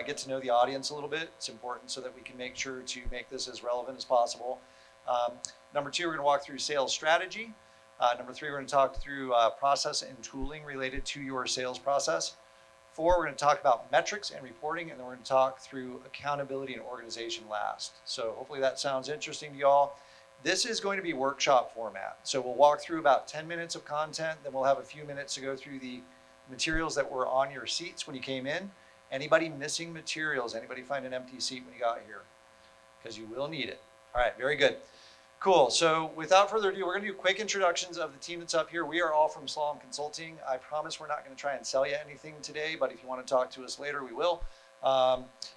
get to know the audience a little bit. It's important so that we can make sure to make this as relevant as possible. Number two, we're going to walk through sales strategy. Number three, we're going to talk through process and tooling related to your sales process. Four, we're going to talk about metrics and reporting, and then we're going to talk through accountability and organization last. So hopefully that sounds interesting to y'all. This is going to be workshop format. So we'll walk through about 10 minutes of content, then we'll have a few minutes to go through the materials that were on your seats when you came in. Anybody missing materials? Anybody find an empty seat when you got here? Because you will need it. All right, very good. Cool. So without further ado, we're going to do quick introductions of the team that's up here. We are all from Slalom Consulting. I promise we're not going to try and sell you anything today, but if you want to talk to us later, we will.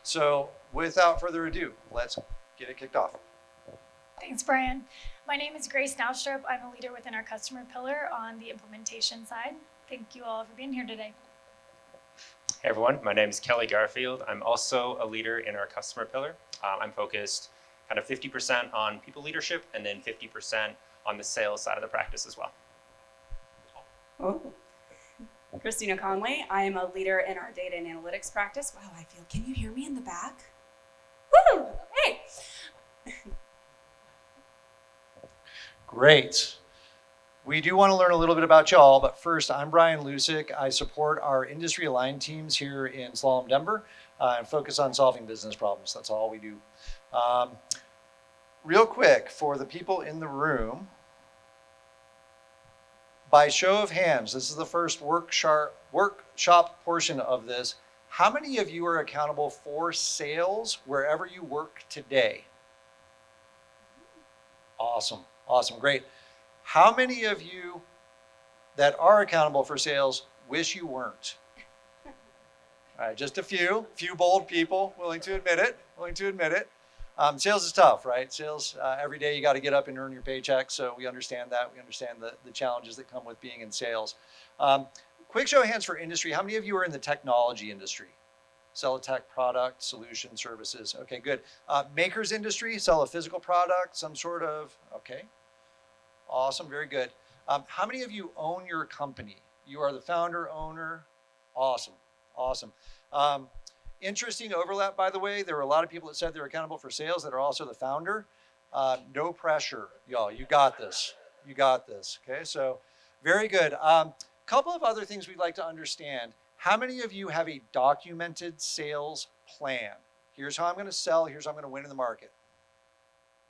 So without further ado, let's get it kicked off. Thanks, Brian. My name is Grace Naustrup. I'm a leader within our customer pillar on the implementation side. Thank you all for being here today. Hey everyone, my name is Kelly Garfield. I'm also a leader in our customer pillar. I'm focused kind of 50% on people leadership and then 50% on the sales side of the practice as well. Oh. Christina Conley. I am a leader in our data and analytics practice. Wow, can you hear me in the back? Woo! Hey! Great. We do want to learn a little bit about y'all, but first, I'm Brian Lusick. I support our industry aligned teams here in Slalom Denver and focus on solving business problems. That's all we do. Real quick, for the people in the room, by show of hands, this is the first workshop portion of this. How many of you are accountable for sales wherever you work today? Awesome, great. How many of you that are accountable for sales wish you weren't? All right, just a few bold people willing to admit it. Sales is tough, right? Sales, every day you got to get up and earn your paycheck, so we understand that. We understand the challenges that come with being in sales. Quick show of hands for industry. How many of you are in the technology industry? Sell a tech product, solution, services. Okay, good. Makers industry, sell a physical product, some sort of, okay. Awesome, very good. How many of you own your company? You are the founder, owner. Awesome. Interesting overlap, by the way. There were a lot of people that said they're accountable for sales that are also the founder. No pressure, y'all. You got this. Okay, so very good. Couple of other things we'd like to understand. How many of you have a documented sales plan? Here's how I'm going to sell. Here's how I'm going to win in the market.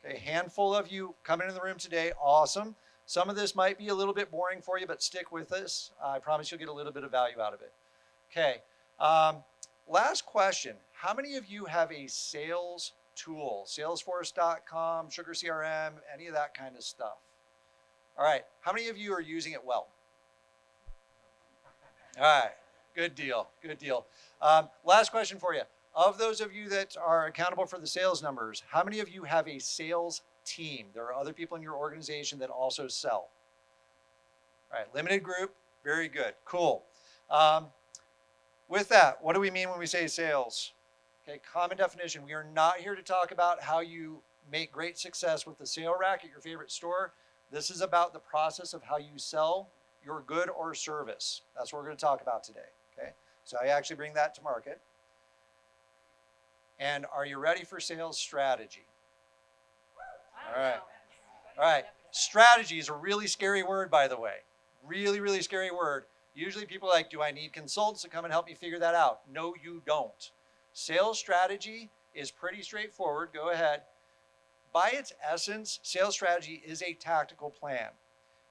Okay, a handful of you coming in the room today. Awesome. Some of this might be a little bit boring for you, but stick with us. I promise you'll get a little bit of value out of it. Okay. Last question. How many of you have a sales tool? Salesforce.com, Sugar CRM, any of that kind of stuff? All right. How many of you are using it well? All right. Good deal. Last question for you. Of those of you that are accountable for the sales numbers, how many of you have a sales team? There are other people in your organization that also sell. All right, limited group, very good, cool. With that, what do we mean when we say sales? Okay, common definition. We are not here to talk about how you make great success with the sale rack at your favorite store. This is about the process of how you sell your good or service. That's what we're going to talk about today, okay? So I actually bring that to market. And are you ready for sales strategy? All right. Strategy is a really scary word, by the way. Really scary word. Usually people are like, do I need consultants to come and help me figure that out? No, you don't. Sales strategy is pretty straightforward. Go ahead. By its essence, sales strategy is a tactical plan.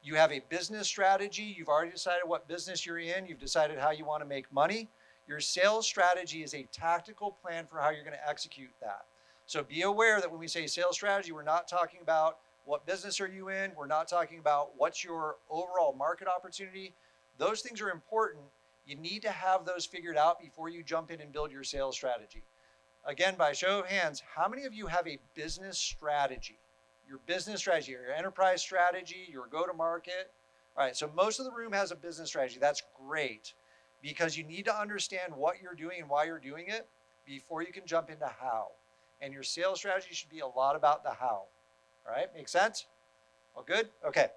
You have a business strategy. You've already decided what business you're in. You've decided how you want to make money. Your sales strategy is a tactical plan for how you're going to execute that. So be aware that when we say sales strategy, we're not talking about what business are you in. We're not talking about what's your overall market opportunity. Those things are important. You need to have those figured out before you jump in and build your sales strategy. Again, by show of hands, how many of you have a business strategy? Your business strategy, your enterprise strategy, your go-to-market. All right, so most of the room has a business strategy. That's great, because you need to understand what you're doing and why you're doing it before you can jump into how. And your sales strategy should be a lot about the how. All right, make sense? All good? Okay.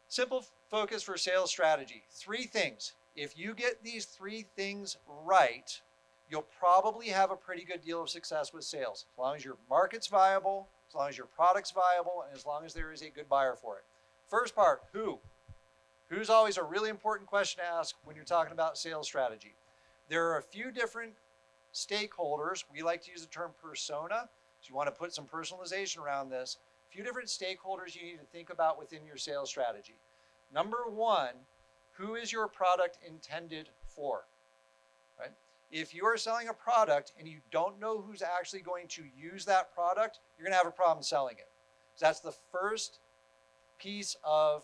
Simple focus for sales strategy. 3 things. If you get these 3 things right, you'll probably have a pretty good deal of success with sales, as long as your market's viable, as long as your product's viable, and as long as there is a good buyer for it. First part, who? Who's always a really important question to ask when you're talking about sales strategy. There are a few different stakeholders. We like to use the term persona, so you want to put some personalization around this. A few different stakeholders you need to think about within your sales strategy. Number one, who is your product intended for? Right? If you are selling a product and you don't know who's actually going to use that product, you're going to have a problem selling it. So that's the first piece of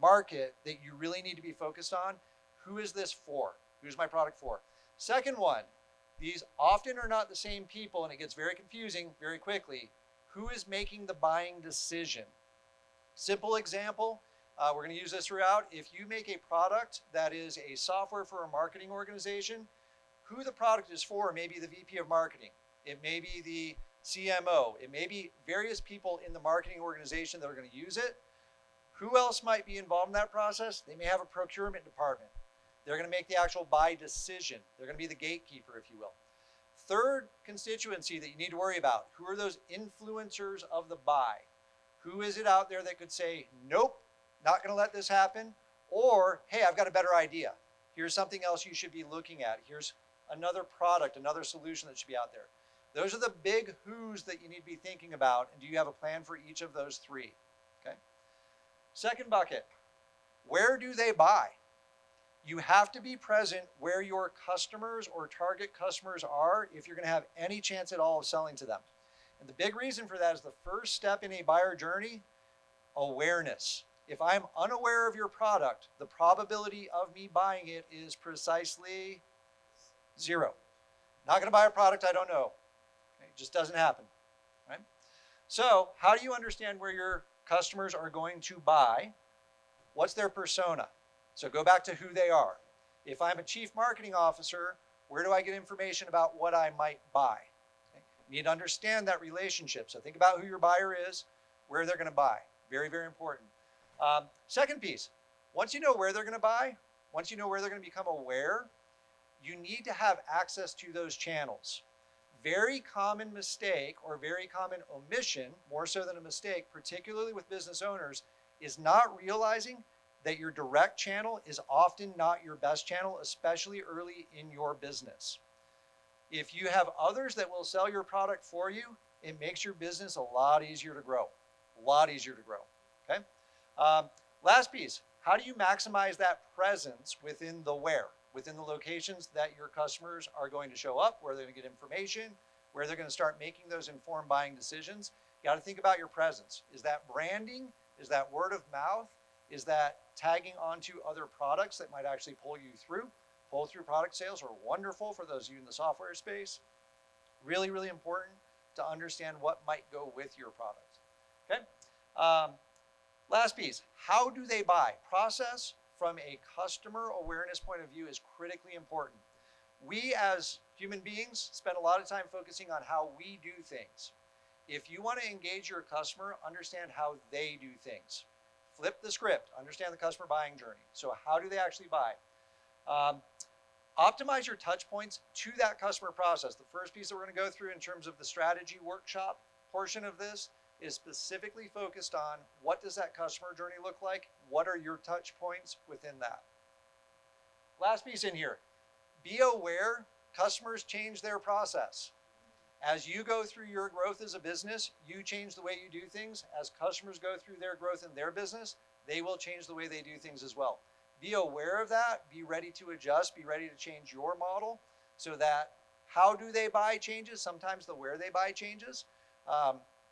market that you really need to be focused on. Who is this for? Who's my product for? Second one, these often are not the same people, and it gets very confusing very quickly. Who is making the buying decision? Simple example, we're going to use this throughout. If you make a product that is a software for a marketing organization, who the product is for may be the VP of marketing. It may be the CMO. It may be various people in the marketing organization that are going to use it. Who else might be involved in that process? They may have a procurement department. They're going to make the actual buy decision. They're going to be the gatekeeper, if you will. Third constituency that you need to worry about, who are those influencers of the buy? Who is it out there that could say, nope, not going to let this happen? Or, hey, I've got a better idea. Here's something else you should be looking at. Here's another product, another solution that should be out there. Those are the big who's that you need to be thinking about. And do you have a plan for each of those three? Okay. Second bucket, where do they buy? You have to be present where your customers or target customers are if you're going to have any chance at all of selling to them. And the big reason for that is the first step in a buyer journey, awareness. If I'm unaware of your product, the probability of me buying it is precisely 0. Not going to buy a product I don't know. Okay? It just doesn't happen. Right? So how do you understand where your customers are going to buy? What's their persona? So go back to who they are. If I'm a chief marketing officer, where do I get information about what I might buy? Okay? You need to understand that relationship. So think about who your buyer is, where they're going to buy. Very, very important. Second piece, once you know where they're going to buy, once you know where they're going to become aware, you need to have access to those channels. Very common mistake or very common omission, more so than a mistake, particularly with business owners, is not realizing that your direct channel is often not your best channel, especially early in your business. If you have others that will sell your product for you, it makes your business a lot easier to grow. A lot easier to grow. Okay? Last piece, how do you maximize that presence within the where? Within the locations that your customers are going to show up, where they're going to get information, where they're going to start making those informed buying decisions. You got to think about your presence. Is that branding? Is that word of mouth? Is that tagging onto other products that might actually pull you through? Pull through product sales are wonderful for those of you in the software space. Really, really important to understand what might go with your product. Okay? Last piece, how do they buy? Process from a customer awareness point of view is critically important. We as human beings spend a lot of time focusing on how we do things. If you want to engage your customer, understand how they do things. Flip the script, understand the customer buying journey. So how do they actually buy? Optimize your touch points to that customer process. The first piece that we're going to go through in terms of the strategy workshop portion of this is specifically focused on what does that customer journey look like? What are your touch points within that? Last piece in here, be aware customers change their process. As you go through your growth as a business, you change the way you do things. As customers go through their growth in their business, they will change the way they do things as well. Be aware of that, be ready to adjust, be ready to change your model so that how do they buy changes, sometimes the where they buy changes.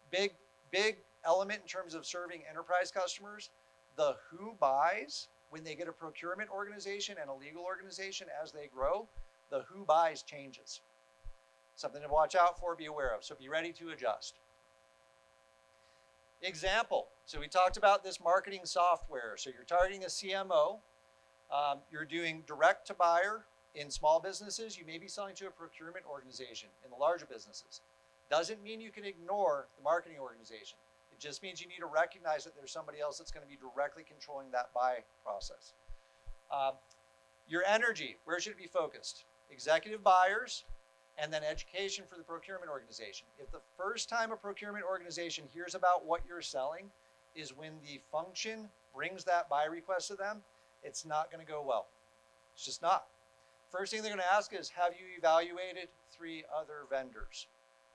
Big element in terms of serving enterprise customers, the who buys when they get a procurement organization and a legal organization as they grow, the who buys changes. Something to watch out for, be aware of. So be ready to adjust. Example. So we talked about this marketing software. So you're targeting a CMO. You're doing direct to buyer in small businesses. You may be selling to a procurement organization in the larger businesses. Doesn't mean you can ignore the marketing organization. It just means you need to recognize that there's somebody else that's going to be directly controlling that buy process. Your energy, where should it be focused? Executive buyers, And then education for the procurement organization. If the first time a procurement organization hears about what you're selling is when the function brings that buy request to them, it's not going to go well. It's just not. First thing they're going to ask is, have you evaluated 3 other vendors?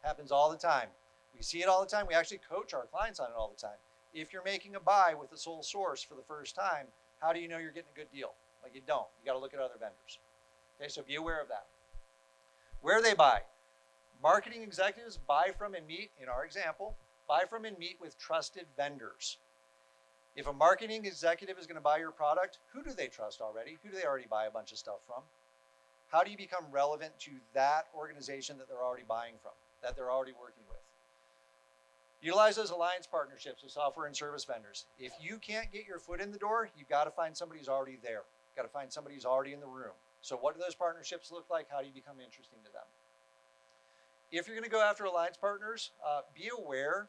Happens all the time. We see it all the time. We actually coach our clients on it all the time. If you're making a buy with a sole source for the first time, how do you know you're getting a good deal? Like, you don't. You got to look at other vendors. Okay, so be aware of that. Where they buy. Marketing executives buy from and meet, in our example, buy from and meet with trusted vendors. If a marketing executive is going to buy your product, who do they trust already? Who do they already buy a bunch of stuff from? How do you become relevant to that organization that they're already buying from, that they're already working with? Utilize those alliance partnerships with software and service vendors. If you can't get your foot in the door, you've got to find somebody who's already there. You've got to find somebody who's already in the room. So what do those partnerships look like? How do you become interesting to them? If you're going to go after alliance partners, be aware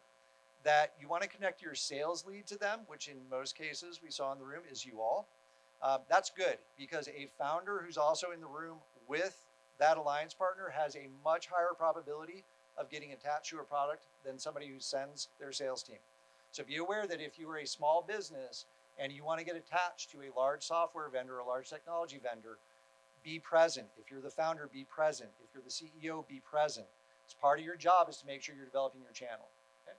that you want to connect your sales lead to them, which in most cases we saw in the room is you all. That's good because a founder who's also in the room with that alliance partner has a much higher probability of getting attached to a product than somebody who sends their sales team. So be aware that if you are a small business and you want to get attached to a large software vendor, a large technology vendor, be present. If you're the founder, be present. If you're the CEO, be present. It's part of your job is to make sure you're developing your channel. Okay?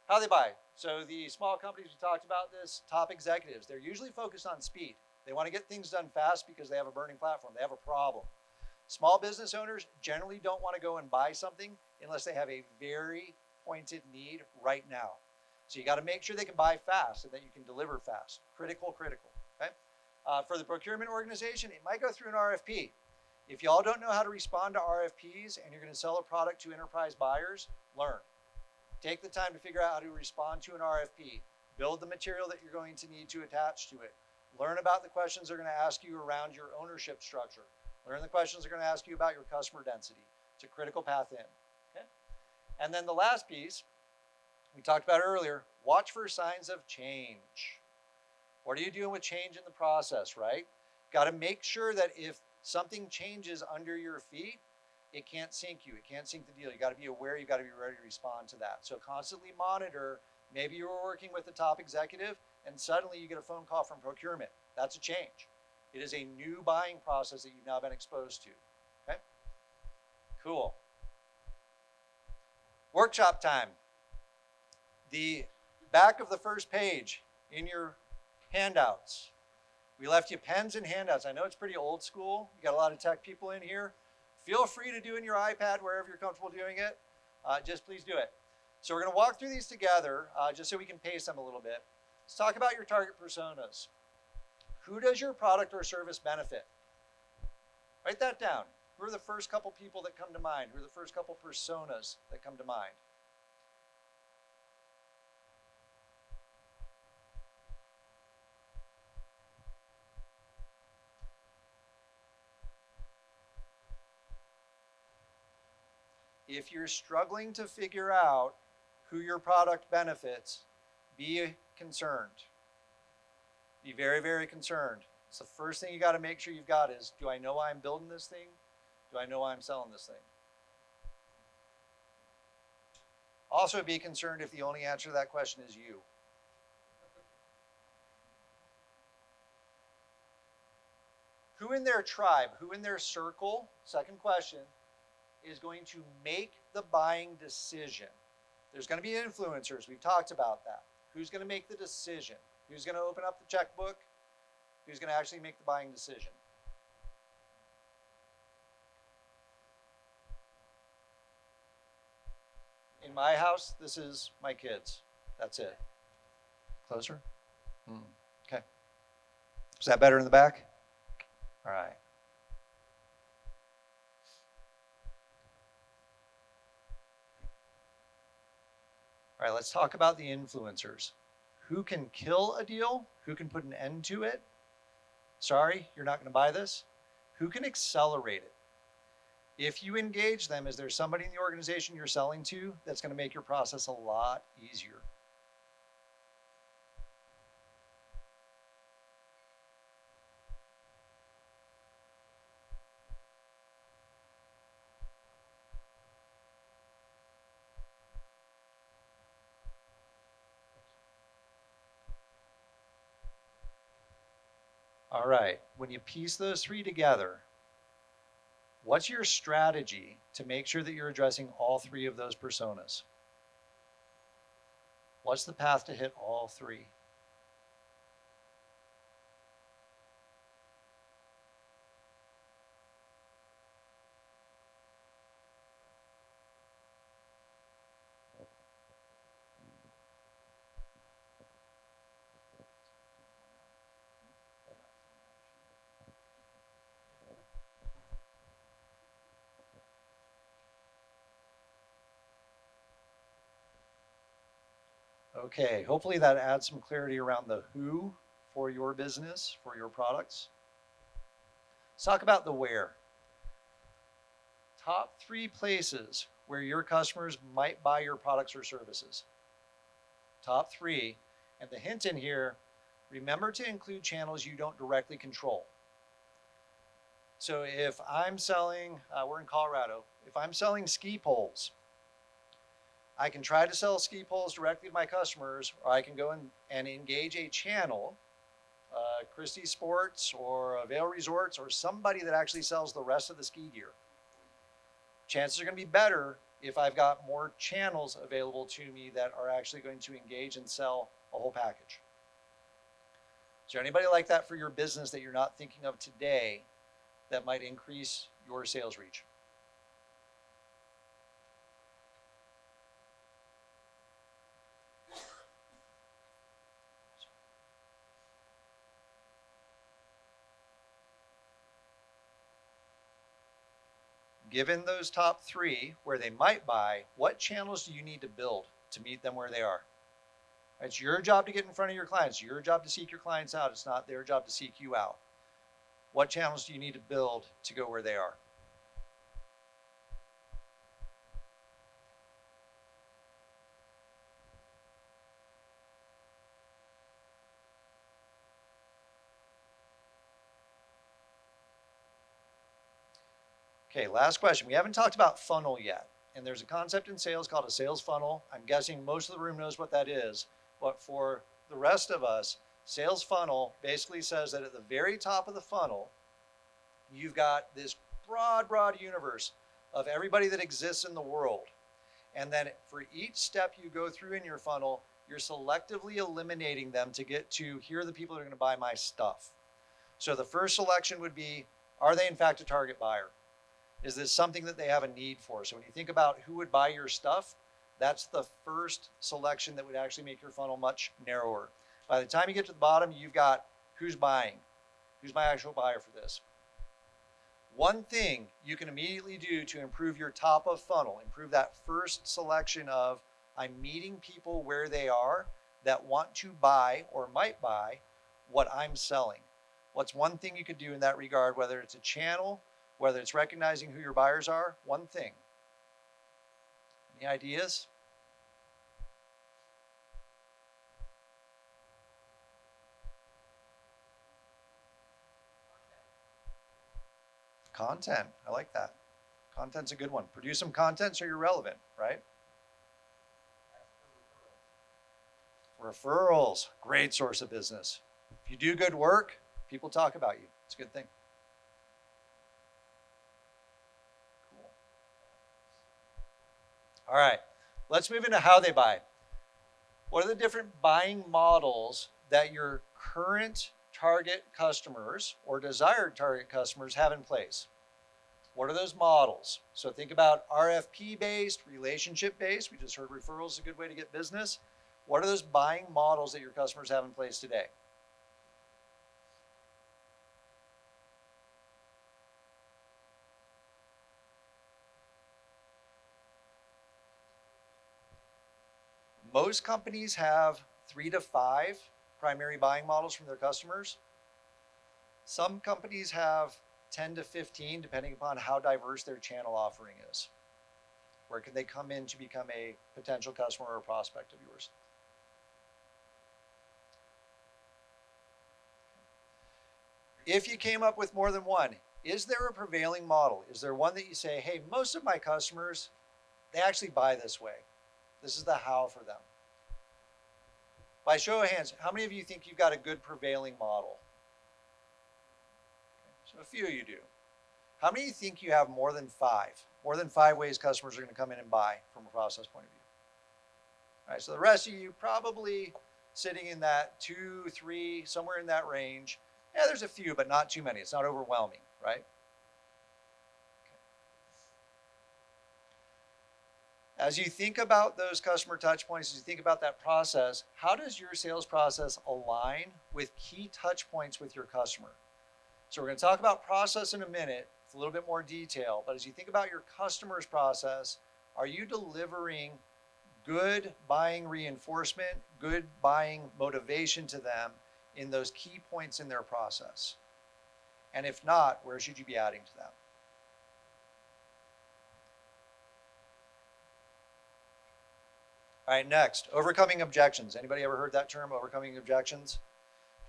How they buy. So the small companies, we talked about this, top executives, they're usually focused on speed. They want to get things done fast because they have a burning platform. They have a problem. Small business owners generally don't want to go and buy something unless they have a very pointed need right now. So you got to make sure they can buy fast and that you can deliver fast. Critical. Okay? For the procurement organization, it might go through an RFP. If y'all don't know how to respond to RFPs and you're going to sell a product to enterprise buyers, learn. Take the time to figure out how to respond to an RFP. Build the material that you're going to need to attach to it. Learn about the questions they're going to ask you around your ownership structure. Learn the questions they're going to ask you about your customer density. It's a critical path in. Okay? And then the last piece, we talked about earlier, watch for signs of change. What are you doing with change in the process, right? Got to make sure that if something changes under your feet, it can't sink you. It can't sink the deal. You got to be aware. You got to be ready to respond to that. So constantly monitor. Maybe you were working with the top executive and suddenly you get a phone call from procurement. That's a change. It is a new buying process that you've now been exposed to. Okay? Cool. Workshop time. The back of the first page in your handouts. We left you pens and handouts. I know it's pretty old school. You got a lot of tech people in here. Feel free to do in your iPad wherever you're comfortable doing it. Just please do it. So we're going to walk through these together just so we can pace them a little bit. Let's talk about your target personas. Who does your product or service benefit? Write that down. Who are the first couple people that come to mind? Who are the first couple personas that come to mind? If you're struggling to figure out who your product benefits, be concerned. Be very, very concerned. It's the first thing you got to make sure you've got is, do I know why I'm building this thing? Do I know why I'm selling this thing? Also be concerned if the only answer to that question is you. Who in their tribe, who in their circle, second question, is going to make the buying decision? There's going to be influencers. We've talked about that. Who's going to make the decision? Who's going to open up the checkbook? Who's going to actually make the buying decision? In my house, this is my kids. That's it. Closer? Okay. Is that better in the back? All right. All right, let's talk about the influencers. Who can kill a deal? Who can put an end to it? Sorry, you're not going to buy this. Who can accelerate it? If you engage them, is there somebody in the organization you're selling to that's going to make your process a lot easier? All right, when you piece those three together, what's your strategy to make sure that you're addressing all three of those personas? What's the path to hit all three? Okay, hopefully that adds some clarity around the who for your business, for your products. Let's talk about the where. Top three places where your customers might buy your products or services. Top three. And the hint in here, remember to include channels you don't directly control. So if I'm selling, we're in Colorado, if I'm selling ski poles, I can try to sell ski poles directly to my customers, or I can go and engage a channel, Christie Sports or Vail Resorts, or somebody that actually sells the rest of the ski gear. Chances are going to be better if I've got more channels available to me that are actually going to engage and sell a whole package. Is there anybody like that for your business that you're not thinking of today that might increase your sales reach? Given those top three where they might buy, what channels do you need to build to meet them where they are? It's your job to get in front of your clients. It's your job to seek your clients out. It's not their job to seek you out. What channels do you need to build to go where they are? Okay, last question. We haven't talked about funnel yet. And there's a concept in sales called a sales funnel. I'm guessing most of the room knows what that is. But for the rest of us, sales funnel basically says that at the very top of the funnel, you've got this broad universe of everybody that exists in the world. And then for each step you go through in your funnel, you're selectively eliminating them to get to here are the people that are going to buy my stuff. So the first selection would be, are they in fact a target buyer? Is this something that they have a need for? So when you think about who would buy your stuff, that's the first selection that would actually make your funnel much narrower. By the time you get to the bottom, you've got who's buying? Who's my actual buyer for this? One thing you can immediately do to improve your top of funnel, improve that first selection of I'm meeting people where they are that want to buy or might buy what I'm selling. What's one thing you could do in that regard, whether it's a channel, whether it's recognizing who your buyers are? One thing. Any ideas? Content. I like that. Content's a good one. Produce some content so you're relevant, right? Referrals. Great source of business. If you do good work, people talk about you. It's a good thing. Cool. All right. Let's move into how they buy. What are the different buying models that your current target customers or desired target customers have in place? What are those models? So think about RFP based, relationship based. We just heard referrals is a good way to get business. What are those buying models that your customers have in place today? Most companies have 3 to 5 primary buying models from their customers. Some companies have 10 to 15, depending upon how diverse their channel offering is. Where can they come in to become a potential customer or prospect of yours? If you came up with more than one, is there a prevailing model? Is there one that you say, hey, most of my customers, they actually buy this way. This is the how for them. By show of hands, how many of you think you've got a good prevailing model? So a few of you do. How many of you think you have more than five? More than five ways customers are going to come in and buy from a process point of view. All right, so the rest of you probably sitting in that 2, 3, somewhere in that range. Yeah, there's a few, but not too many. It's not overwhelming, right? As you think about those customer touch points, as you think about that process, how does your sales process align with key touch points with your customer? So we're going to talk about process in a minute. It's a little bit more detail, but as you think about your customer's process, are you delivering good buying reinforcement, good buying motivation to them in those key points in their process? And if not, where should you be adding to them? All right, next, overcoming objections. Anybody ever heard that term, overcoming objections?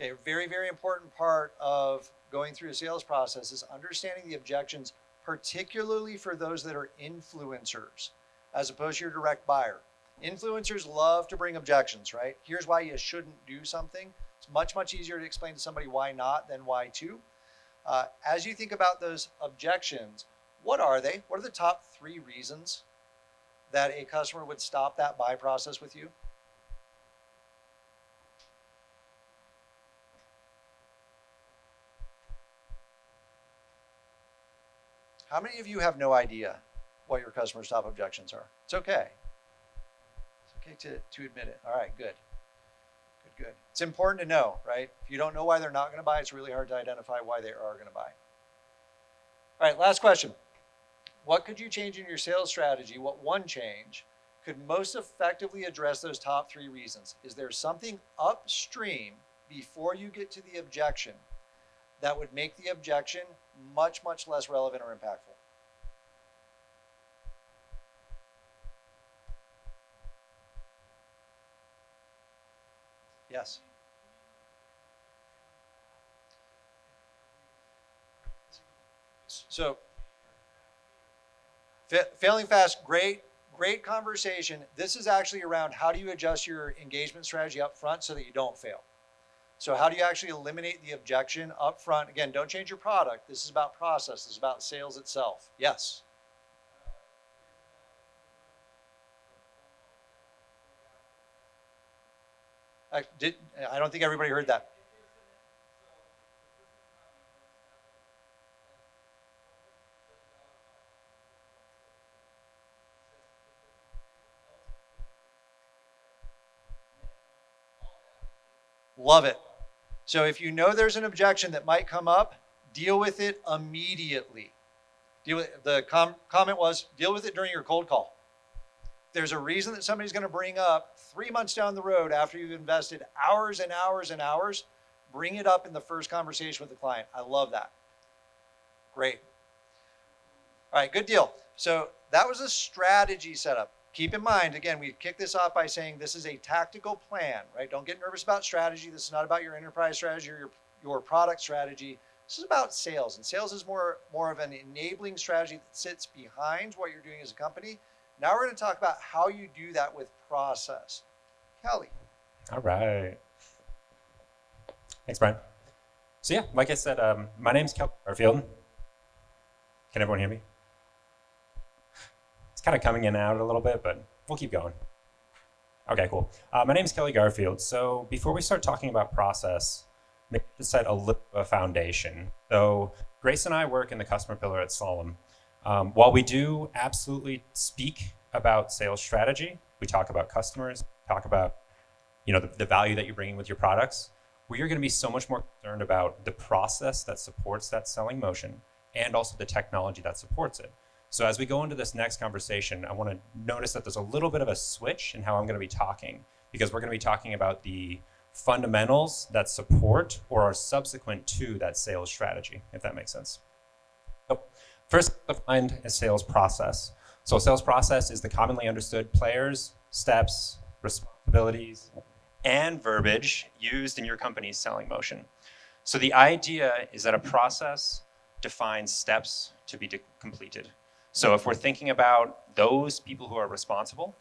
Okay, a very, very important part of going through a sales process is understanding the objections, particularly for those that are influencers, as opposed to your direct buyer. Influencers love to bring objections, right? Here's why you shouldn't do something. It's much, much easier to explain to somebody why not than why to. As you think about those objections, what are they? What are the top 3 reasons that a customer would stop that buy process with you? How many of you have no idea what your customer's top objections are? It's okay. It's okay to admit it. All right, good. Good, good. It's important to know, right? If you don't know why they're not going to buy, it's really hard to identify why they are going to buy. All right, last question. What could you change in your sales strategy? What one change could most effectively address those top 3 reasons? Is there something upstream before you get to the objection that would make the objection much, much less relevant or impactful? Yes. So, failing fast, great conversation. This is actually around how do you adjust your engagement strategy up front so that you don't fail. So how do you actually eliminate the objection up front? Again, don't change your product. This is about process. This is about sales itself. Yes. I don't think everybody heard that. Love it. So if you know there's an objection that might come up, deal with it immediately. The comment was, deal with it during your cold call. If there's a reason that somebody's going to bring up 3 months down the road after you've invested hours and hours and hours, bring it up in the first conversation with the client. I love that. Great. All right, good deal. So that was a strategy setup. Keep in mind, again, we kicked this off by saying this is a tactical plan, right? Don't get nervous about strategy. This is not about your enterprise strategy or your product strategy. This is about sales, and sales is more of an enabling strategy that sits behind what you're doing as a company. Now we're going to talk about how you do that with process. Kelly. All right. Thanks, Brian. So yeah, like I said, my name's Kelly Garfield. Can everyone hear me? It's kind of coming in and out a little bit, but we'll keep going. Okay, cool. My name is Kelly Garfield. So before we start talking about process, maybe to set a little of a foundation. So Grace and I work in the customer pillar at Solemn. While we do absolutely speak about sales strategy, we talk about customers, talk about the value that you're bringing with your products, we are going to be so much more concerned about the process that supports that selling motion and also the technology that supports it. So as we go into this next conversation, I want to notice that there's a little bit of a switch in how I'm going to be talking, because we're going to be talking about the fundamentals that support or are subsequent to that sales strategy, if that makes sense. So first, defined a sales process. So a sales process is the commonly understood players, steps, responsibilities, and verbiage used in your company's selling motion. So the idea is that a process defines steps to be completed. So if we're thinking about those people who are responsible,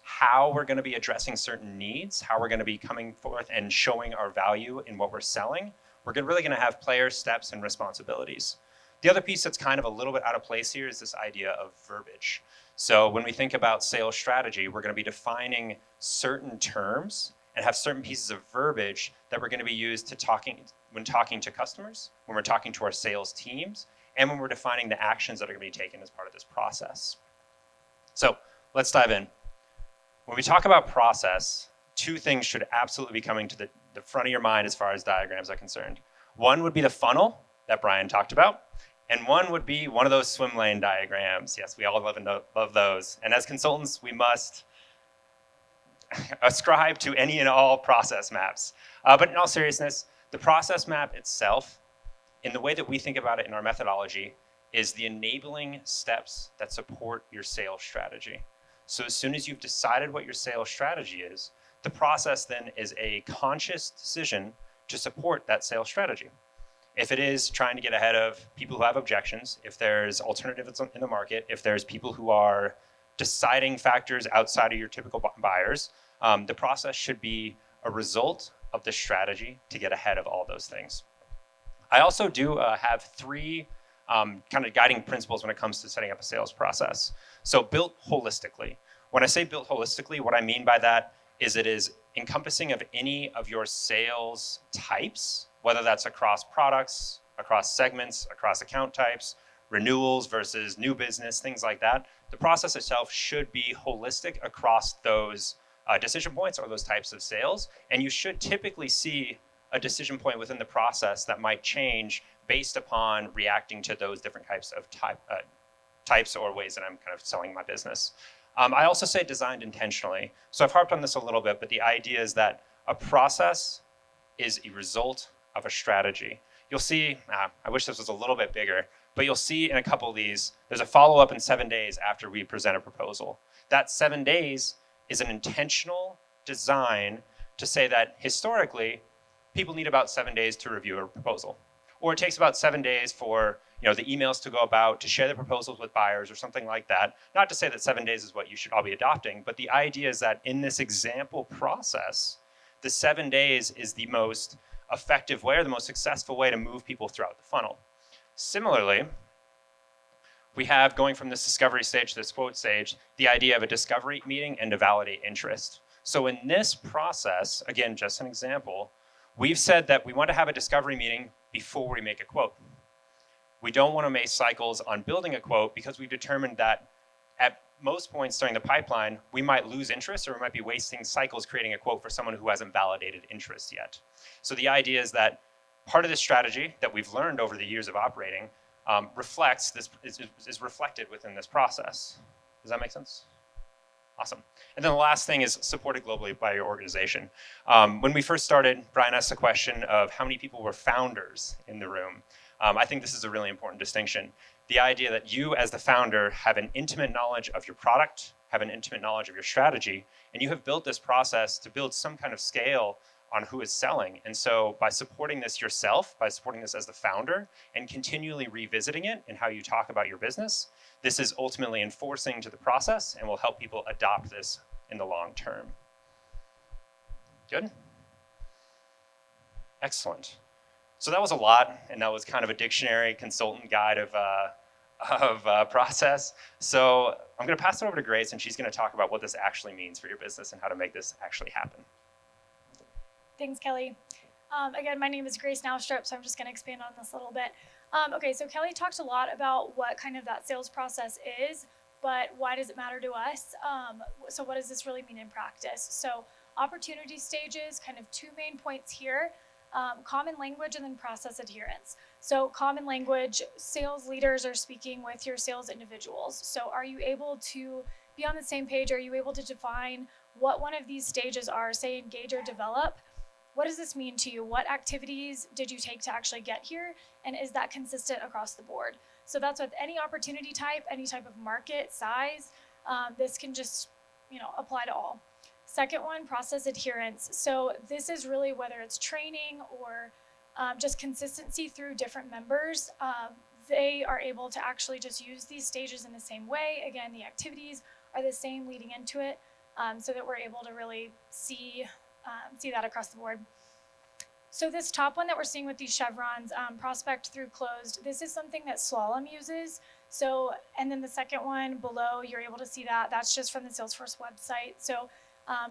how we're going to be addressing certain needs, how we're going to be coming forth and showing our value in what we're selling, we're we're really going to have players, steps, and responsibilities. The other piece that's kind of a little bit out of place here is this idea of verbiage. So when we think about sales strategy, we're going to be defining certain terms and have certain pieces of verbiage that we're going to be used when talking to customers, when we're talking to our sales teams, and when we're defining the actions that are going to be taken as part of this process. So let's dive in. When we talk about process, two things should absolutely be coming to the front of your mind as far as diagrams are concerned. One would be the funnel that Brian talked about, and one would be one of those swim lane diagrams. Yes, we all love those. And as consultants, we must ascribe to any and all process maps. But in all seriousness, the process map itself, in the way that we think about it in our methodology, is the enabling steps that support your sales strategy. So as soon as you've decided what your sales strategy is, the process then is a conscious decision to support that sales strategy. If it is trying to get ahead of people who have objections, if there's alternatives in the market, if there's people who are deciding factors outside of your typical buyers, the process should be a result of the strategy to get ahead of all those things. I also do have three kind of guiding principles when it comes to setting up a sales process. So built holistically. When I say built holistically, what I mean by that is it is encompassing of any of your sales types, whether that's across products, across segments, across account types, renewals versus new business, things like that. The process itself should be holistic across those decision points or those types of sales. And you should typically see a decision point within the process that might change based upon reacting to those different types of types or ways that I'm kind of selling my business. I also say designed intentionally. So I've harped on this a little bit, but the idea is that a process is a result of a strategy. You'll see, I wish this was a little bit bigger, but you'll see in a couple of these, there's a follow-up in 7 days after we present a proposal. That 7 days is an intentional design to say that historically, people need about 7 days to review a proposal. Or it takes about 7 days for the emails to go about, to share the proposals with buyers or something like that. Not to say that 7 days is what you should all be adopting, but the idea is that in this example process, the 7 days is the most effective way or the most successful way to move people throughout the funnel. Similarly, we have going from this discovery stage to this quote stage, the idea of a discovery meeting and to validate interest. So in this process, again, just an example, we've said that we want to have a discovery meeting before we make a quote. We don't want to make cycles on building a quote because we've determined that at most points during the pipeline, we might lose interest or we might be wasting cycles creating a quote for someone who hasn't validated interest yet. So the idea is that part of this strategy that we've learned over the years of operating reflects this, is reflected within this process. Does that make sense? Awesome. And then the last thing is supported globally by your organization. When we first started, Brian asked the question of how many people were founders in the room. I think this is a really important distinction. The idea that you as the founder have an intimate knowledge of your product, have an intimate knowledge of your strategy, and you have built this process to build some kind of scale on who is selling. And so by supporting this yourself, by supporting this as the founder, and continually revisiting it in how you talk about your business, this is ultimately enforcing to the process and will help people adopt this in the long term. Good? Excellent. So that was a lot, and that was kind of a dictionary consultant guide of process. So I'm going to pass it over to Grace, and she's going to talk about what this actually means for your business and how to make this actually happen. Thanks, Kelly. Again, my name is Grace Naustrup, so I'm just going to expand on this a little bit. Okay, so Kelly talked a lot about what kind of that sales process is, but why does it matter to us? So what does this really mean in practice? So opportunity stages, kind of two main points here. Common language and then process adherence. So common language, sales leaders are speaking with your sales individuals. So are you able to be on the same page? Are you able to define what one of these stages are, say engage or develop? What does this mean to you? What activities did you take to actually get here? And is that consistent across the board? So that's with any opportunity type, any type of market size. This can just, apply to all. Second one, process adherence. So this is really whether it's training or just consistency through different members. They are able to actually just use these stages in the same way. Again, the activities are the same leading into it, so that we're able to really see that across the board. So this top one that we're seeing with these chevrons, prospect through closed, this is something that Slalom uses. So, and then the second one below, you're able to see that. That's just from the Salesforce website. So,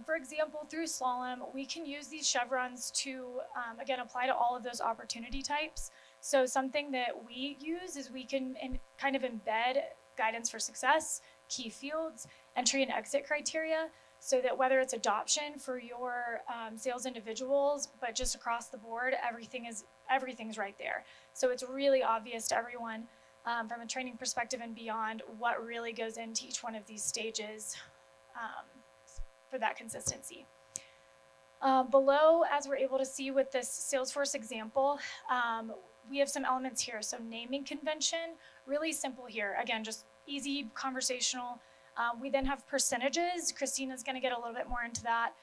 for example, through Slalom, we can use these chevrons to, again, apply to all of those opportunity types. So something that we use is we can kind of embed guidance for success, key fields, entry and exit criteria, so that whether it's adoption for your sales individuals, but just across the board, everything's right there. So it's really obvious to everyone from a training perspective and beyond what really goes into each one of these stages for that consistency. Below, as we're able to see with this Salesforce example, we have some elements here. So naming convention, really simple here. Again, just easy, conversational. We then have percentages. Christina's gonna get a little bit more into that.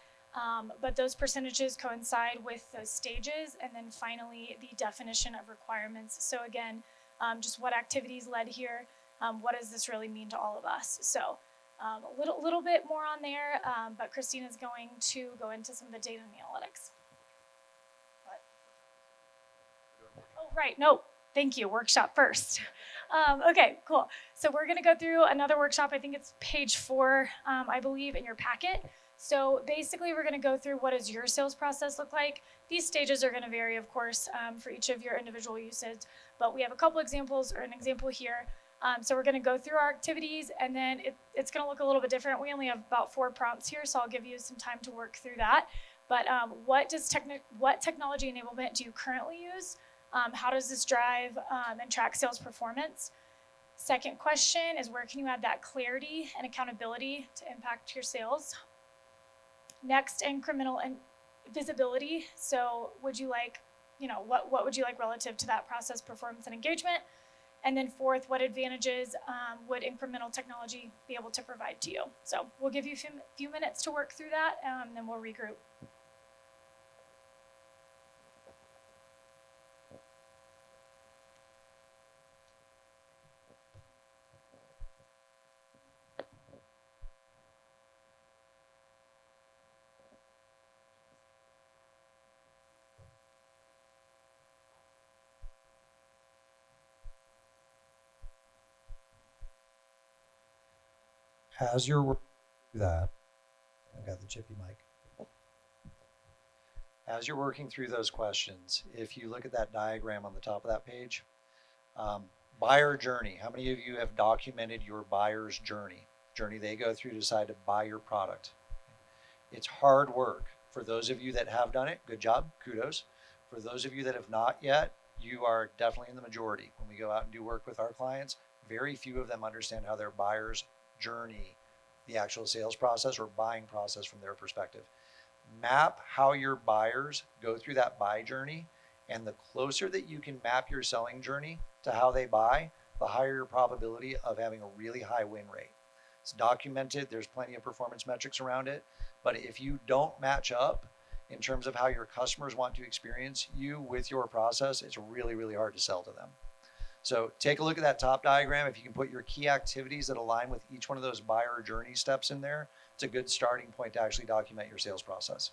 But those percentages coincide with those stages. And then finally, the definition of requirements. So again, just what activities led here. What does this really mean to all of us? So a little bit more on there, but Christina's going to go into some of the data and analytics. Oh, right, no, thank you, workshop first. Okay, cool. So we're gonna go through another workshop. I think it's page 4, I believe, in your packet. So basically we're gonna go through what does your sales process look like. These stages are gonna vary, of course, for each of your individual usage, but we have a couple examples, or an example here. So we're gonna go through our activities, and then it's gonna look a little bit different. We only have about 4 prompts here, so I'll give you some time to work through that. But what technology enablement do you currently use? How does this drive and track sales performance? Second question is, where can you add that clarity and accountability to impact your sales? Next, incremental and visibility. So would you like, what would you like relative to that process, performance, and engagement? And then fourth, what advantages would incremental technology be able to provide to you? So we'll give you a few minutes to work through that, then we'll regroup. As you're working through that, I got the chippy mic. As you're working through those questions, if you look at that diagram on the top of that page, buyer journey. How many of you have documented your buyer's journey they go through to decide to buy your product? It's hard work. For those of you that have done it, good job, kudos. For those of you that have not yet, you are definitely in the majority. When we go out and do work with our clients, very few of them understand how their buyer's journey, the actual sales process or buying process from their perspective. Map how your buyers go through that buy journey, and the closer that you can map your selling journey to how they buy, the higher your probability of having a really high win rate. It's documented, there's plenty of performance metrics around it, but if you don't match up in terms of how your customers want to experience you with your process, it's really, really hard to sell to them. So take a look at that top diagram. If you can put your key activities that align with each one of those buyer journey steps in there, it's a good starting point to actually document your sales process.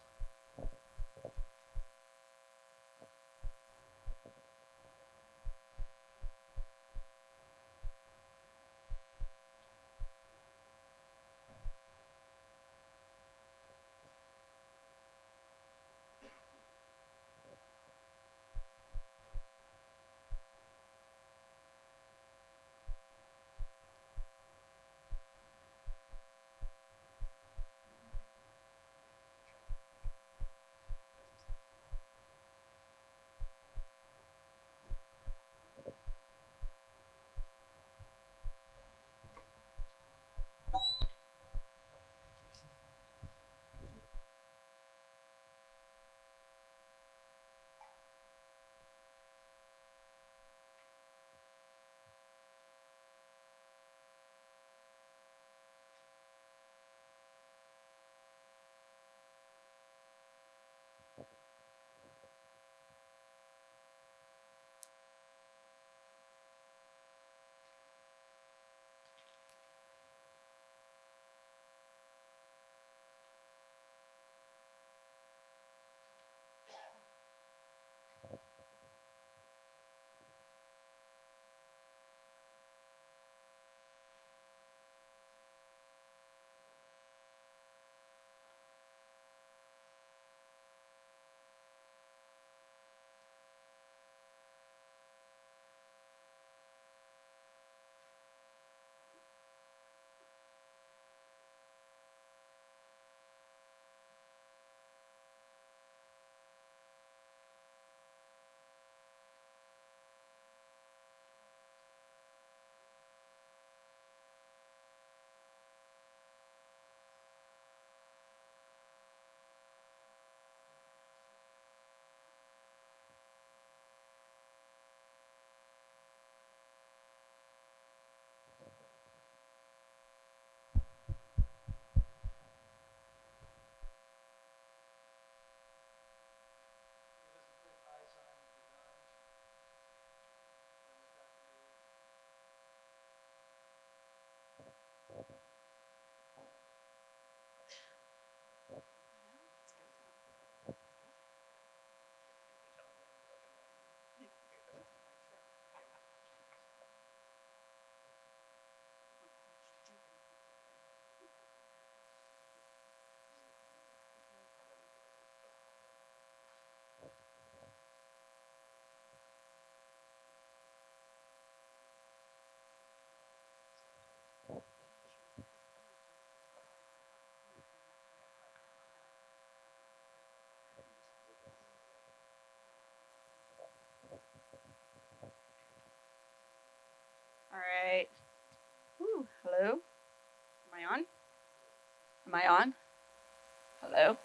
Hello?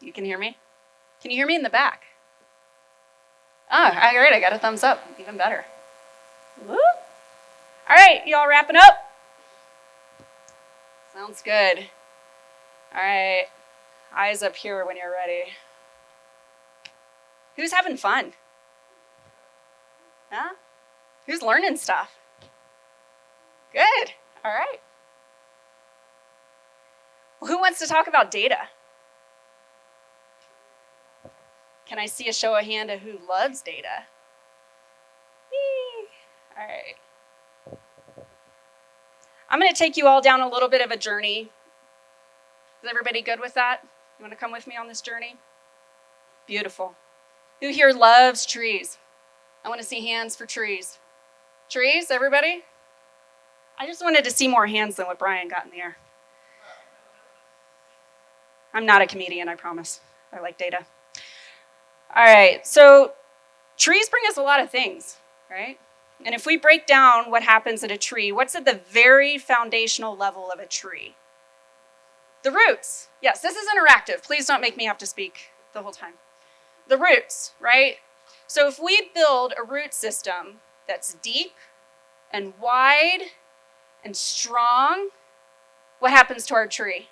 You can hear me? Can you hear me in the back? Oh, all right, I got a thumbs up. Even better. Woo. All right, y'all wrapping up? Sounds good. All right, eyes up here when you're ready. Who's having fun? Huh? Who's learning stuff? Good. All right. Well, who wants to talk about data? Can I see a show of hand of who loves data? Whee! All right. I'm going to take you all down a little bit of a journey. Is everybody good with that? You want to come with me on this journey? Beautiful. Who here loves trees? I want to see hands for trees. Trees, everybody? I just wanted to see more hands than what Brian got in the air. I'm not a comedian, I promise. I like data. All right, so trees bring us a lot of things, right? And if we break down what happens at a tree, what's at the very foundational level of a tree? The roots. Yes, this is interactive. Please don't make me have to speak the whole time. The roots, right? So if we build a root system that's deep and wide and strong, what happens to our tree?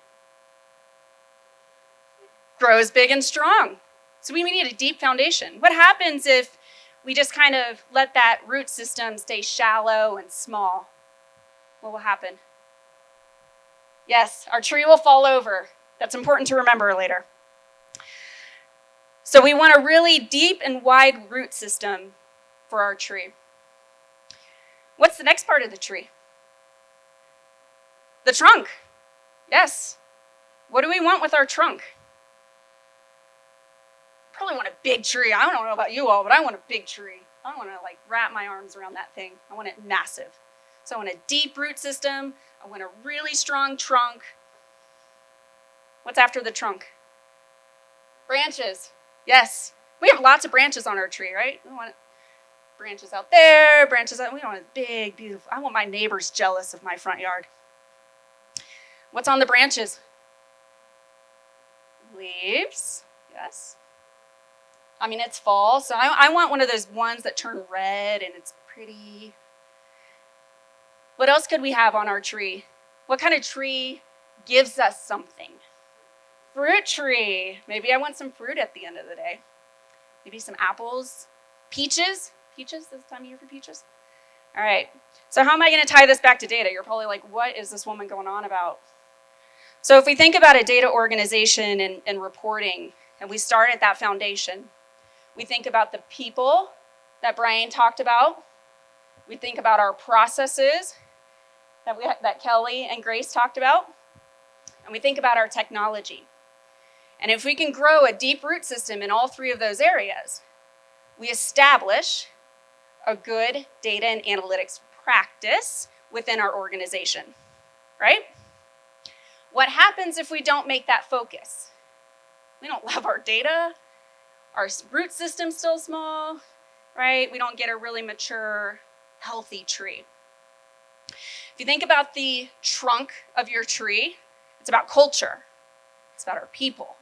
Grows big and strong. So we need a deep foundation. What happens if we just kind of let that root system stay shallow and small? What will happen? Yes, our tree will fall over. That's important to remember later. So we want a really deep and wide root system for our tree. What's the next part of the tree? The trunk. Yes. What do we want with our trunk? Probably want a big tree. I don't know about you all, but I want a big tree. I want to wrap my arms around that thing. I want it massive. So I want a deep root system. I want a really strong trunk. What's after the trunk? Branches. Yes. We have lots of branches on our tree, right? We want branches out there, branches out. We want a big, beautiful. I want my neighbors jealous of my front yard. What's on the branches? Leaves. Yes. I mean, it's fall, so I want one of those ones that turn red and it's pretty. What else could we have on our tree? What kind of tree gives us something? Fruit tree. Maybe I want some fruit at the end of the day. Maybe some apples. Peaches. Peaches, this time of year for peaches. All right, so how am I going to tie this back to data? You're probably like, what is this woman going on about? So if we think about a data organization and reporting, and we start at that foundation, we think about the people that Brian talked about. We think about our processes that Kelly and Grace talked about. And we think about our technology. And if we can grow a deep root system in all three of those areas, we establish a good data and analytics practice within our organization, right? What happens if we don't make that focus? We don't love our data. Our root system's still small, right? We don't get a really mature, healthy tree. If you think about the trunk of your tree, it's about culture. It's about our people.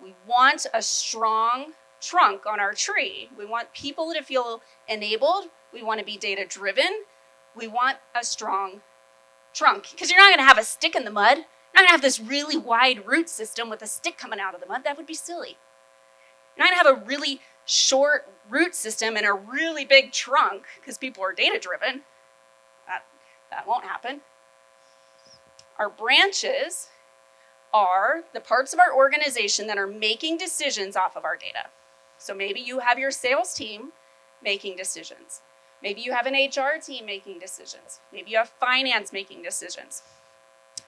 We want a strong trunk on our tree. We want people to feel enabled. We want to be data-driven. We want a strong trunk. Because you're not going to have a stick in the mud. You're not going to have this really wide root system with a stick coming out of the mud. That would be silly. You're not going to have a really short root system and a really big trunk because people are data-driven. That won't happen. Our branches are the parts of our organization that are making decisions off of our data. So maybe you have your sales team making decisions. Maybe you have an HR team making decisions. Maybe you have finance making decisions.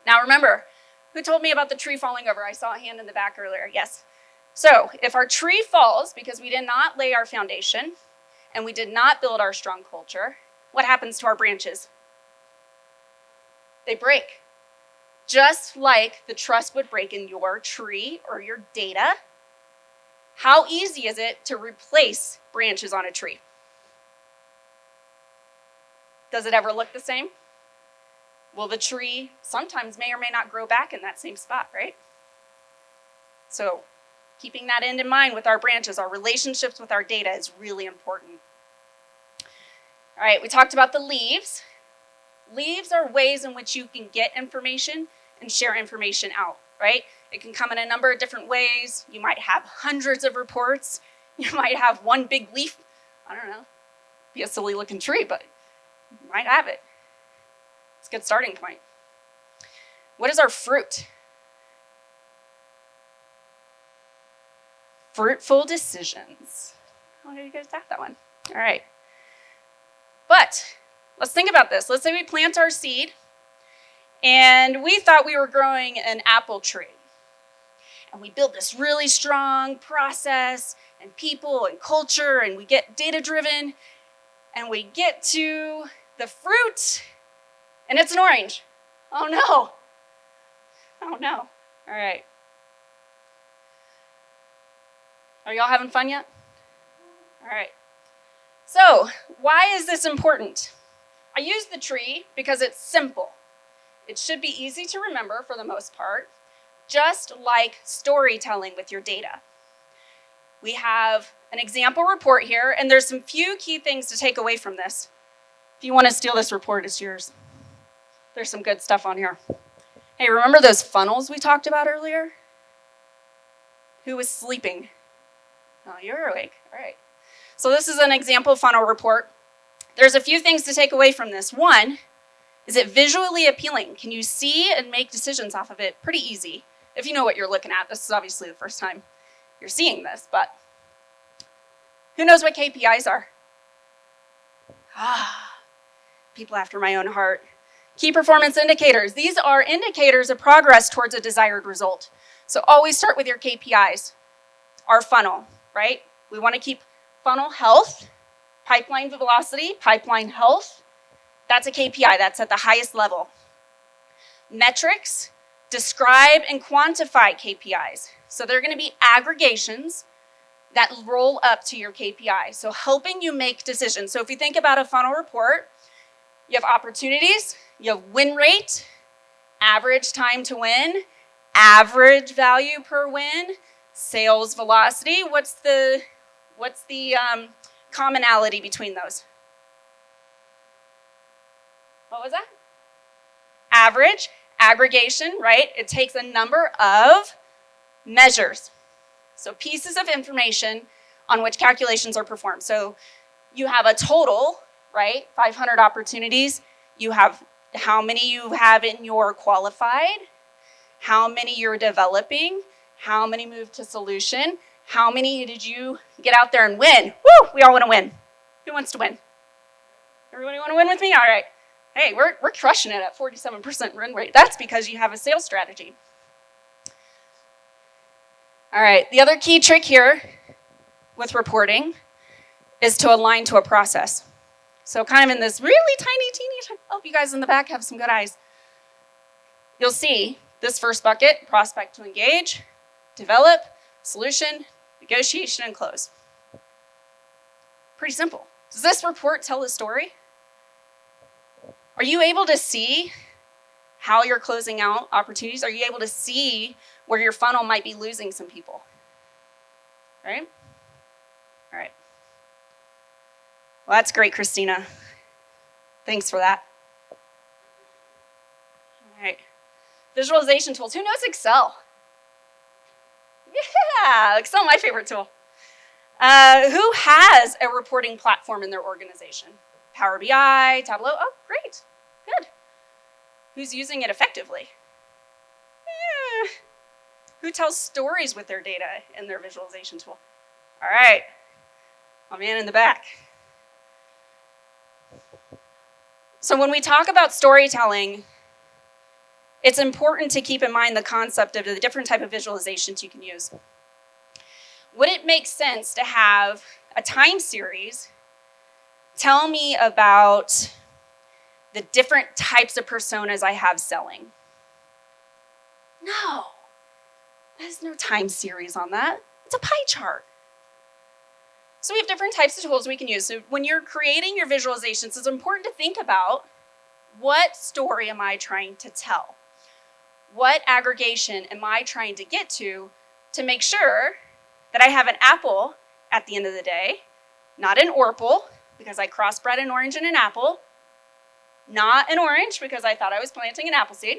Now remember, who told me about the tree falling over? I saw a hand in the back earlier. Yes. So if our tree falls because we did not lay our foundation and we did not build our strong culture, what happens to our branches? They break. Just like the trust would break in your tree or your data, how easy is it to replace branches on a tree? Does it ever look the same? Well, the tree sometimes may or may not grow back in that same spot, right? So keeping that end in mind with our branches, our relationships with our data is really important. All right, we talked about the leaves. Leaves are ways in which you can get information and share information out, right? It can come in a number of different ways. You might have hundreds of reports. You might have one big leaf. I don't know. Be a silly looking tree, but you might have it. It's a good starting point. What is our fruit? Fruitful decisions. How did you guys have that one? All right. But let's think about this. Let's say we plant our seed and we thought we were growing an apple tree. And we build this really strong process and people and culture, and we get data-driven, and we get to the fruit, and it's an orange. Oh no. Oh no. All right. Are y'all having fun yet? All right. So, why is this important? I use the tree because it's simple. It should be easy to remember for the most part, just like storytelling with your data. We have an example report here, and there's some few key things to take away from this. If you want to steal this report, it's yours. There's some good stuff on here. Hey, remember those funnels we talked about earlier? Who was sleeping? Oh, you're awake. All right. So this is an example funnel report. There's a few things to take away from this. One, is it visually appealing? Can you see and make decisions off of it? Pretty easy. If you know what you're looking at. This is obviously the first time you're seeing this, but who knows what KPIs are? People after my own heart. Key performance indicators. These are indicators of progress towards a desired result. So always start with your KPIs. Our funnel, right? We want to keep funnel health, pipeline velocity, pipeline health. That's a KPI. That's at the highest level. Metrics, describe and quantify KPIs. So they're going to be aggregations that roll up to your KPI. So helping you make decisions. So if you think about a funnel report, you have opportunities, you have win rate, average time to win, average value per win, sales velocity. What's the commonality between those? What was that? Average, aggregation, right? It takes a number of measures. So pieces of information on which calculations are performed. So you have a total, right? 500 opportunities. You have how many you have in your qualified, how many you're developing, how many moved to solution, how many did you get out there and win? Woo! We all want to win. Who wants to win? Everybody want to win with me? All right. Hey, we're crushing it at 47% win rate. That's because you have a sales strategy. All right, the other key trick here with reporting is to align to a process. So kind of in this really teeny, I hope you guys in the back have some good eyes. You'll see this first bucket, prospect to engage, develop, solution, negotiation, and close. Pretty simple. Does this report tell a story? Are you able to see how you're closing out opportunities? Are you able to see where your funnel might be losing some people? Right? All right. Well, that's great, Christina. Thanks for that. All right. Visualization tools. Who knows Excel? Yeah, Excel, my favorite tool. Who has a reporting platform in their organization? Power BI, Tableau. Oh, great. Good. Who's using it effectively? Who tells stories with their data in their visualization tool? All right. My man in the back. So when we talk about storytelling, it's important to keep in mind the concept of the different type of visualizations you can use. Would it make sense to have a time series tell me about the different types of personas I have selling? No. There's no time series on that. It's a pie chart. So we have different types of tools we can use. So when you're creating your visualizations, it's important to think about what story am I trying to tell? What aggregation am I trying to get to to make sure that I have an apple at the end of the day, not an orpal, because I crossbred an orange and an apple, not an orange because I thought I was planting an apple seed.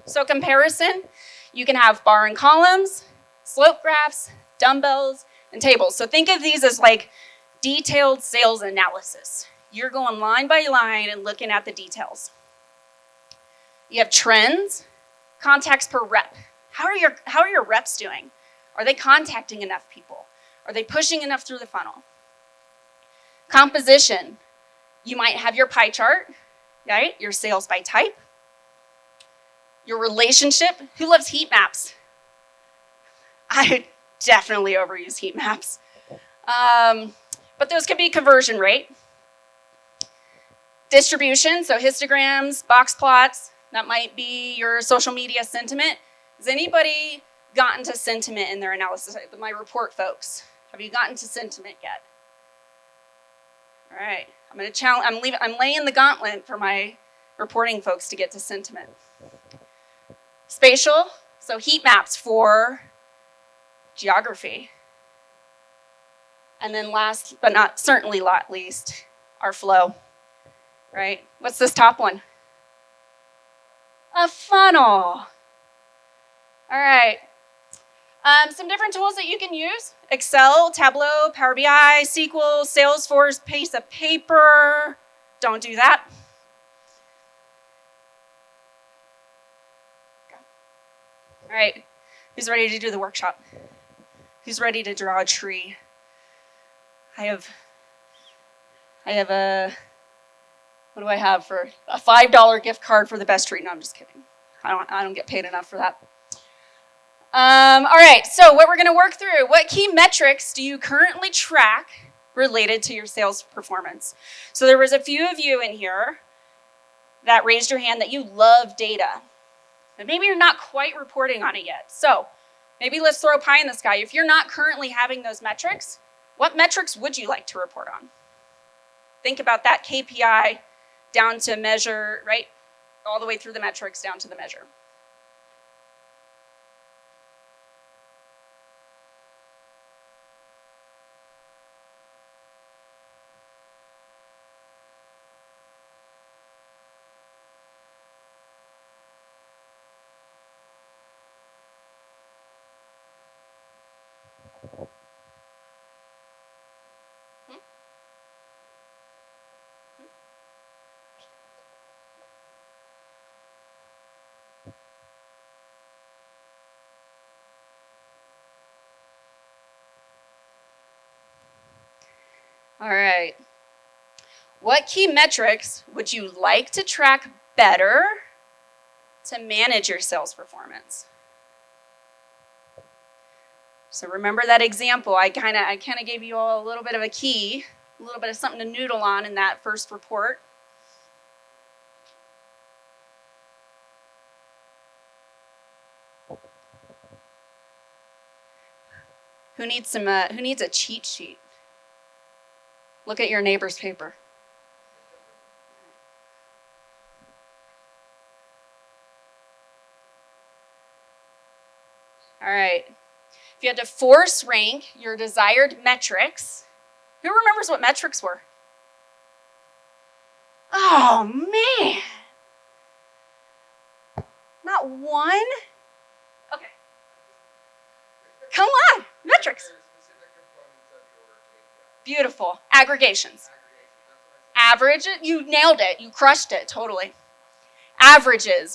So comparison, you can have bar and columns, slope graphs, dumbbells, and tables. So think of these as like detailed sales analysis. You're going line by line and looking at the details. You have trends, contacts per rep. How are your reps doing? Are they contacting enough people? Are they pushing enough through the funnel? Composition. You might have your pie chart, right? Your sales by type. Your relationship. Who loves heat maps? I definitely overuse heat maps. But those could be conversion rate. Distribution, so histograms, box plots. That might be your social media sentiment. Has anybody gotten to sentiment in their analysis? My report folks, have you gotten to sentiment yet? All right, I'm going to challenge. I'm laying the gauntlet for my reporting folks to get to sentiment. Spatial, so heat maps for geography. And then last, but not certainly not least, our flow, right? What's this top one? A funnel. All right. Some different tools that you can use. Excel, Tableau, Power BI, SQL, Salesforce, piece of paper. Don't do that. All right. Who's ready to do the workshop? Who's ready to draw a tree? I have a, what do I have for a $5 gift card for the best tree? No, I'm just kidding. I don't get paid enough for that. All right, so what we're going to work through, what key metrics do you currently track related to your sales performance? So there was a few of you in here that raised your hand that you love data, but maybe you're not quite reporting on it yet. So maybe let's throw a pie in the sky. If you're not currently having those metrics, what metrics would you like to report on? Think about that KPI down to measure, right? All the way through the metrics down to the measure. All right. What key metrics would you like to track better to manage your sales performance? So remember that example. I kind of gave you all a little bit of a key, a little bit of something to noodle on in that first report. Who needs a cheat sheet? Look at your neighbor's paper. All right. If you had to force rank your desired metrics, who remembers what metrics were? Oh, man. Not one? Okay. Come on, metrics. Beautiful. Aggregations. Average, you nailed it. You crushed it, totally. Averages.